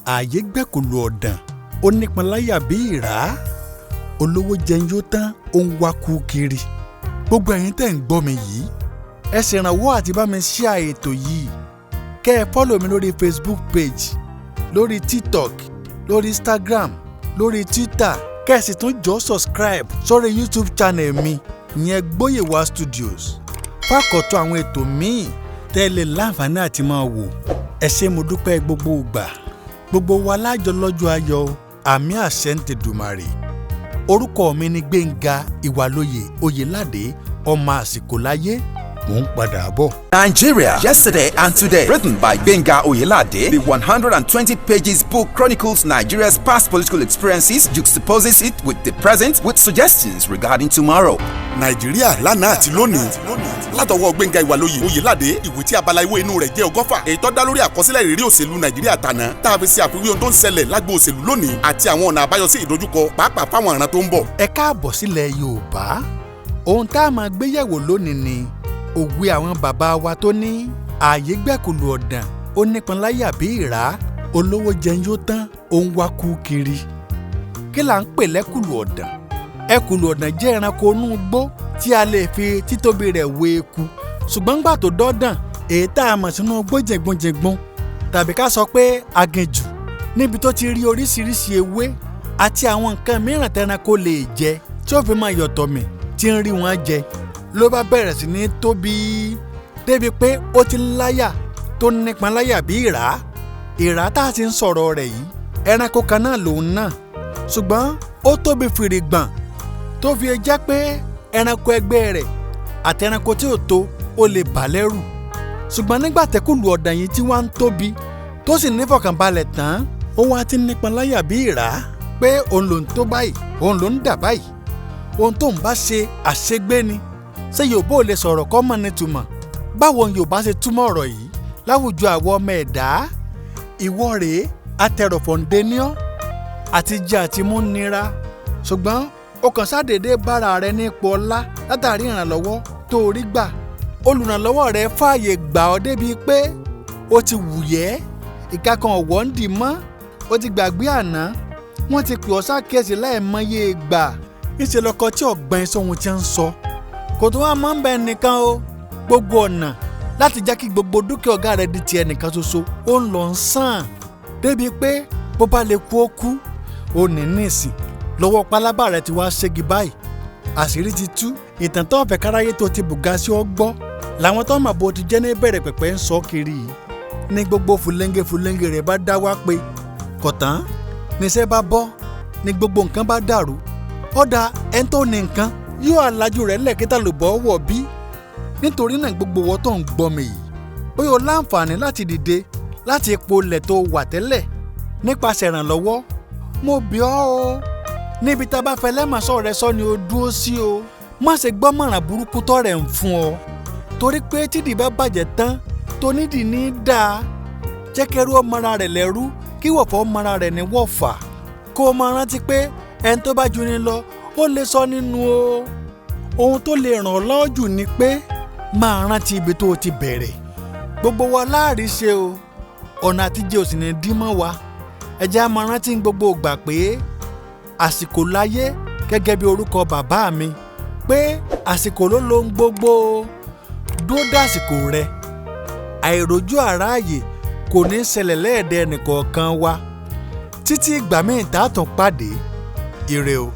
Aaye Gekulu Odan ó nípọn láyà bí ìrá olówó jẹun yóò tán ó ń wá kú kiri. Gbogbo ẹ̀yin tẹ́ ń gbọ́ mi yìí ẹ ṣèrànwọ́ àti bá mi share ètò yìí. Kẹ́ ẹ follow mi lórí Facebook page, lórí TikTok, lórí Instagram, lórí Twitter. Kẹ́ ẹ sì tún jọ subscribe sórí YouTube channel mi ìyẹn Gboyewa Studios. Fákọ̀tọ̀ àwọn ètò míì tẹ́ lè láǹfààní àti máa wò. Ẹ ṣé mo dúpẹ́ gbogbo ìgbà. Gbogbo wa lájọ lọ́jọ́ ayọ̀ àmì àṣẹ ń tẹ̀dùmarè. Orúkọ mi ni Gbénga Ìwàlóye Oyèládé ọmọ àsìkò láyé. Mò ń padà bọ̀. Nigeria, Yesterday and Today, written by Benga Oyelade, the 120 pages book chronicles Nigeria's past political experiences, juxtaposes it with the present with suggestions regarding tomorrow. Nàìjíríà lánàá àti lónìí. Látọwọ́ Gbénga Ìwàlóye Oyèládé, ìwé tí abala ìwé inú rẹ̀ jẹ́ 100. Èyí tó dá lórí àkọsílẹ̀ ìrírí òṣèlú Nàìjíríà tàná, tá a fi ṣe àfiwé ohun tó ń ṣẹlẹ̀ lágbo òṣèlú lónìí àti àwọn ọ̀nà àbáyọ sí ìdojúkọ pàápàá fáwọn ìran tó ń bọ̀. Ẹ káàbọ̀ sílẹ̀ Yorùbá. Ohun tá a máa gbéyẹ̀wò lónìí ni òwe àwọn bàbá wa tó ní Aaye Gekulu Odan ó nípọn láyà bí ìrá olówó jẹun yóò tán ó ń wá kú kiri. Kí là ń pè lẹ́kùlù ọ̀dàn? Ekulu Odan jẹ́ ẹranko inú igbó tí a lè fi títóbi rẹ̀ wé eku. Ṣùgbọ́n gbà tó dọ́dàn èyí tá a mọ̀ sínú igbó jẹ̀gbọ́njẹ̀gbọ́n tàbí ká sọ pé aginjù níbi tó ti rí oríṣiríṣi ewé àti àwọn nǹkan mìíràn tẹ́ranko lè jẹ tí ó fi máa yọ̀tọ̀ mì tí ń rí wọn jẹ ló bá bẹ̀rẹ̀ sí ní tóbi débi pé ó ti láyà tó nípọn láyà bí ìrá. Ìrá tá a ti ń sọ̀rọ̀ rẹ̀ yìí ẹranko kan náà lòun náà ṣùgbọ́n ó tóbi fìrìgbọ̀n tó fi jẹ́ pé ẹranko ẹgbẹ́ rẹ̀ àti ẹranko tí ò tó ó lè bà lẹ́rù. Ṣùgbọ́n nígbà tẹ́kùlù ọ̀dàn yìí tí wọ́n ń tóbi tó sì nífọ̀kànbalẹ̀ tán ó wá ti nípọn láyà bí ìrá pé òun ló ń tó báyìí òun ló ń dà báyìí ohun tó ń bá ṣe àṣegbé ni. Ṣé Yorùbá ò lè sọ̀rọ̀ kọ́ mọ̀ nítumọ̀? Báwo ni Yorùbá ṣe túmọ̀ ọ̀rọ̀ yìí láwùjọ àwọn ọmọ ẹ̀dá? Ìwọ rèé atẹrọ̀fọ̀ǹdẹ́niọ́ àti jẹ àti mú nira ṣùgbọ́n ó kàn ṣàdédé bára rẹ ní ipò ọlá látàrí ìrànlọ́wọ́ tó rí gbà. Olùrànlọ́wọ́ rẹ fààyè gbà ọ́ débi pé ó ti wùyẹ́ ìka kan ọ̀wọ́ ń dì mọ́ ó ti gbàgbé àná wọ́n ti pè ọ́ ṣàkíyèsí láìmọye ìgbà níṣẹ́ lọ́kọ tí ọ̀gbọ́n sóhun ti ń sọ. Kò tó wá máa ń bẹ nìkan o gbogbo ọ̀nà láti jẹ́ kí gbogbo dúkìá ọ̀gá rẹ̀ di ti ẹnìkan ṣoṣo ó ń lọ sàn débi pé bó bá lè kú ó kú ó ní nísìn lọ́wọ́ pálábá rẹ̀ ti wá ṣégi báyìí. Àṣírí ti tú ìtàn tó ọ̀fẹ́ káráyé tó ti bùgá sí ọ gbọ́ làwọn tó mà bó ti jẹ́ ní bẹ̀rẹ̀ pẹ̀pẹ̀ ń sọ kiri yìí ní gbogbo fúlẹ́ńgẹ́ rẹ̀ bá dá wá pé kọ̀tán níṣẹ́ bá bọ́ ní gbogbo nǹkan bá dàrú ọ̀dà ẹni tó ní nǹkan yóò alájú rẹ̀ lẹ́ẹ̀kẹ́ta ló bọ́ wọ̀ bí. Nítorí náà gbogbo wọ́n tó ń gbọ́ mi yìí bóyá o láǹfààní láti dìde láti ipò ilẹ̀ tó wà tẹ́lẹ̀ nípasẹ̀ ìrànlọ́wọ́ mo bẹ̀ ọ́ o níbi tá a bá fẹ́ lẹ́mọ̀ọ́sọ rẹ sọ ni o dúró sí o má ṣe gbọ́ mọ̀ràn burúkú tọ́ rẹ̀ ń fún ọ torí pé tídìí bá bàjẹ́ tán tónídìí ní í dáa jẹ́ kẹ́rú ọmọra rẹ̀ lẹ́rú kí wọ̀fọ̀ ọmọra rẹ̀ ní wọ̀fà kó o máa rántí pé ẹni tó bá ju ni lọ ó lè sọ nínú o. Ohun tó lè ràn ọ́ lọ́wọ́ jù ni pé máa rántí ibi tó o ti bẹ̀rẹ̀. Gbogbo wa láàrí ṣe o ọ̀nà àtijọ́ òsì ní dí mọ́ wa. Ẹ jẹ́ á máa rántí gbogbo ìgbà pé àsìkò láyé gẹ́gẹ́ bí orúkọ bàbá mi pé àsìkò ló lohun gbogbo dúró dásìkò rẹ. Àìrójú àráàyè kò ní ṣẹlẹ̀ lẹ́ẹ̀dẹ̀ ẹnìkọ̀ọ̀kan wa títí ìgbà míì tá a tún pàdé. Ire o.